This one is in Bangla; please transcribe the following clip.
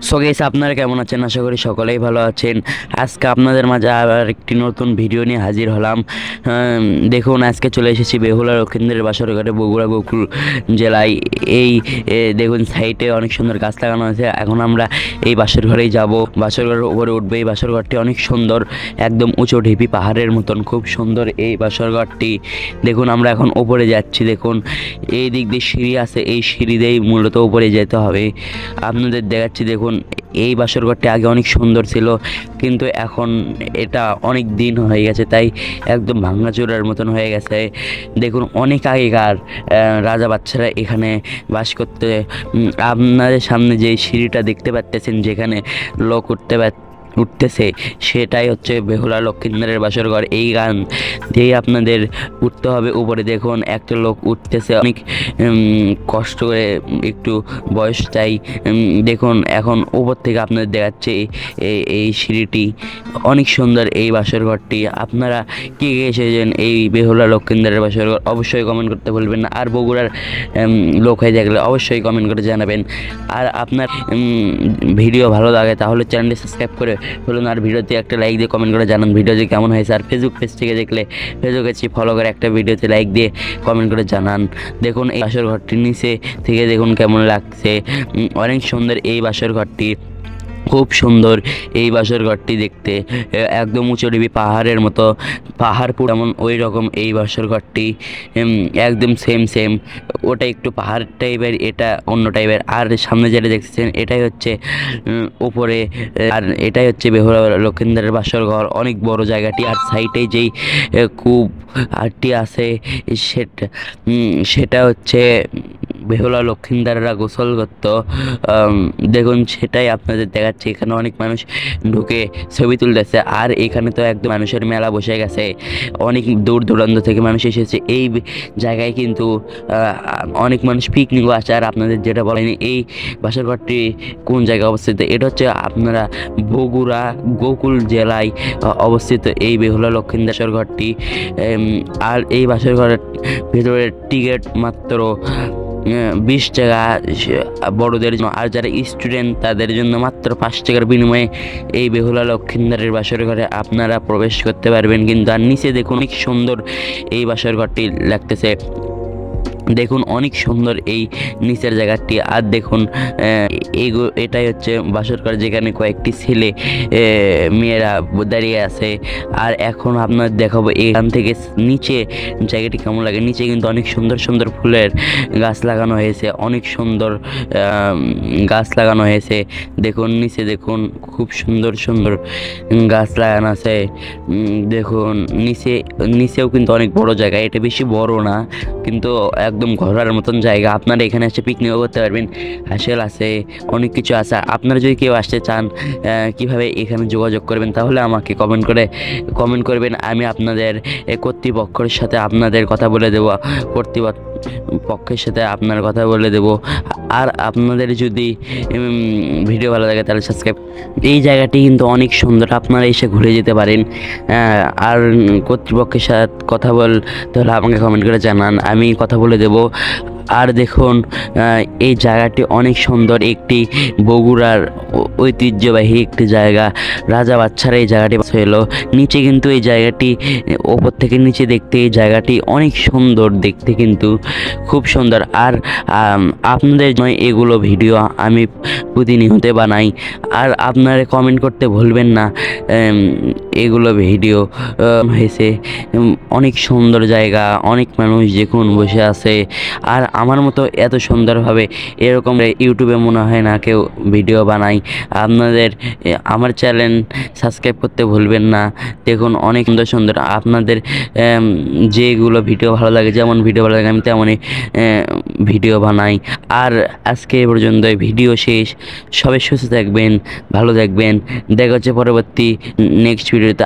সো গাইস, আপনারা কেমন আছেন? আশা করি সকলেই ভালো আছেন। আজকে আপনাদের মাঝে আবার একটি নতুন ভিডিও নিয়ে হাজির হলাম। দেখুন, আজকে চলে এসেছি বেহুলা লক্ষিন্দ্রের বাসরঘাটে, বগুড়া গোকুল জেলায়। এই দেখুন, সাইডে অনেক সুন্দর গাছ লাগানো আছে। এখন আমরা এই বাসর ঘরেই যাব, বাসর ঘরের উপরে উঠবে। এই বাসর ঘরটি অনেক সুন্দর, একদম উঁচু ঢিপি পাহাড়ের মতন, খুব সুন্দর এই বাসর ঘরটি। দেখুন, আমরা এখন উপরে যাচ্ছি। দেখুন, এই দিক দিয়ে সিঁড়ি আছে, এই সিঁড়ি দিয়েই মূলত উপরে যেতে হবে। আপনাদের দেখাচ্ছি। দেখুন, এই বাসর ঘরটি আগে অনেক সুন্দর ছিল, কিন্তু এখন এটা অনেক দিন হয়ে গেছে, তাই একদম ভাঙাচোরার মতন হয়ে গেছে। দেখুন, অনেক আগেকার রাজা বাচ্চারা এখানে বাস করতে। আপনাদের সামনে যে সিঁড়িটা দেখতে পাচ্ছেন, যেখানে লোক উঠতেছে, সেটাই হচ্ছে বেহুলা লক্ষিন্দ্রের বাসর ঘর। এই গান দিয়ে আপনাদের উঠতে হবে উপরে। দেখুন, একটা লোক উঠতেছে, অনেক কষ্ট করে, একটু বয়স চাই। দেখুন, এখন উপর থেকে আপনাদের দেখাচ্ছে এই সিঁড়িটি। অনেক সুন্দর এই বাসর ঘরটি। আপনারা কে কে এসেছেন এই বেহুলা লক্ষিন্দ্রের বাসর ঘর, অবশ্যই কমেন্ট করতে ভুলবেন না। আর বগুড়ার লোক হয়ে থাকলে অবশ্যই কমেন্ট করে জানাবেন। আর আপনার ভিডিও ভালো লাগে তাহলে চ্যানেলটি সাবস্ক্রাইব করে বলুন, আর ভিডিওতে একটা লাইক দিয়ে কমেন্ট করে জানান ভিডিওটি কেমন হয়েছে। আর ফেসবুক পেজ থেকে দেখলে ফেসবুকে ফলো করে একটা ভিডিওতে লাইক দিয়ে কমেন্ট করে জানান। দেখুন, এই বাসর ঘরটির নিচে থেকে দেখুন কেমন লাগছে। অনেক সুন্দর এই বাসর ঘরটি, খুব সুন্দর এই বাসর ঘরটি দেখতে। একদম উঁচু ঢিপি পাহাড়ের মতো, পাহাড় পুরো এমন ওই রকম এই বাসর ঘরটি, একদম সেম। ওটা একটু পাহাড় টাইপের, এটা অন্য টাইপের। আর সামনে যেটা দেখছেন, এটাই হচ্ছে উপরে। আর এটাই হচ্ছে বেহুলা লক্ষিন্দ্রের বাসর ঘর, অনেক বড় জায়গাটি। আর সাইডে যেই কূপ আরটি আছে, সেটা হচ্ছে বেহুলা লক্ষিন্দাররা গোসল করত। দেখুন, সেটাই আপনাদের দেখাচ্ছি। এখানে অনেক মানুষ ঢুকে ছবি তুলতেছে। আর এখানে তো একদম মানুষের মেলা বসে গেছে, অনেক দূর দূরান্ত থেকে মানুষ এসেছে এই জায়গায়। কিন্তু অনেক মানুষ পিকনিকও আসে। আর আপনাদের যেটা বলেন, এই বাসর ঘরটি কোন জায়গায় অবস্থিত, এটা হচ্ছে আপনারা বগুড়া গোকুল জেলায় অবস্থিত এই বেহুলা লক্ষিন্দার বাসর ঘরটি। আর এই বাসর ঘরের ভিতরে টিকিট মাত্র 20 টাকা বড়দের জন্য, আর যারা স্টুডেন্ট তাদের জন্য মাত্র 5 টাকার বিনিময়ে এই বেহুলা লক্ষিন্দারের বাসর ঘরে আপনারা প্রবেশ করতে পারবেন। কিন্তু আর নিচে দেখুন, অনেক সুন্দর এই বাসর ঘরটি লাগতেছে। দেখুন, অনেক সুন্দর এই নিচের জায়গাটি। আর দেখুন, এটাই হচ্ছে বাসর ঘর, যেখানে কয়েকটি ছেলে মেয়েরা দাঁড়িয়ে আছে। আর এখন আপনার দেখাবো এখান থেকে নিচে জায়গাটি কেমন লাগে। নিচে কিন্তু অনেক সুন্দর সুন্দর ফুলের গাছ লাগানো হয়েছে, অনেক সুন্দর গাছ লাগানো হয়েছে। দেখুন নিচে, দেখুন খুব সুন্দর সুন্দর গাছ লাগানো আছে। দেখুন নিচেও কিন্তু অনেক বড় জায়গা, এটা বেশি বড় না, কিন্তু একদম ঘোরার মতন জায়গা। আপনারা এখানে এসে পিকনিকও করতে পারবেন, হাসেল আছে, অনেক কিছু আছে। আপনারা যদি কেউ আসতে চান, কিভাবে এখানে যোগাযোগ করবেন, তাহলে আমাকে কমেন্ট করবেন। আমি আপনাদের কর্তৃপক্ষের সাথে আপনাদের কথা বলে দেবো, কর্তৃপক্ষের সাথে আপনার কথা বলে দেব। আর আপনাদের যদি ভিডিও ভালো লাগে তাহলে সাবস্ক্রাইব। এই জায়গাটি কিন্তু অনেক সুন্দর, আপনারা এসে ঘুরে যেতে পারেন। আর কর্তৃপক্ষের সাথে কথা তাহলে আমাকে কমেন্ট করে জানান, আমি কথা বলে দেব। আর দেখুন, এই জায়গাটি অনেক সুন্দর, একটি বগুড়ার ঐতিহ্যবাহী একটি জায়গা। রাজা বাচ্চারা এই জায়গাটি এলো। নিচে কিন্তু এই জায়গাটি, ওপর থেকে নিচে দেখতে এই জায়গাটি অনেক সুন্দর দেখতে, কিন্তু খুব সুন্দর। আর আপনাদের জন্য এগুলো ভিডিও আমি প্রতিনিয়ত বানাই। আর আপনারা কমেন্ট করতে ভুলবেন না, এগুলো ভিডিও হয়েছে। অনেক সুন্দর জায়গা, অনেক মানুষ দেখুন বসে আছে। আর আমার মতো এত সুন্দরভাবে এরকম ইউটিউবে মনে হয় না কেউ ভিডিও বানায়। আপনাদের আমার চ্যানেল সাবস্ক্রাইব করতে ভুলবেন না। দেখুন, অনেক সুন্দর সুন্দর আপনাদের যেগুলো ভিডিও ভালো লাগে, যেমন ভিডিও ভালো লাগে আমি তেমনই ভিডিও বানাই। আর আজকে এ পর্যন্ত ভিডিও শেষ। সবাই সুস্থ থাকবেন, ভালো থাকবেন। দেখা হচ্ছে পরবর্তী নেক্সট ভিডিওতে।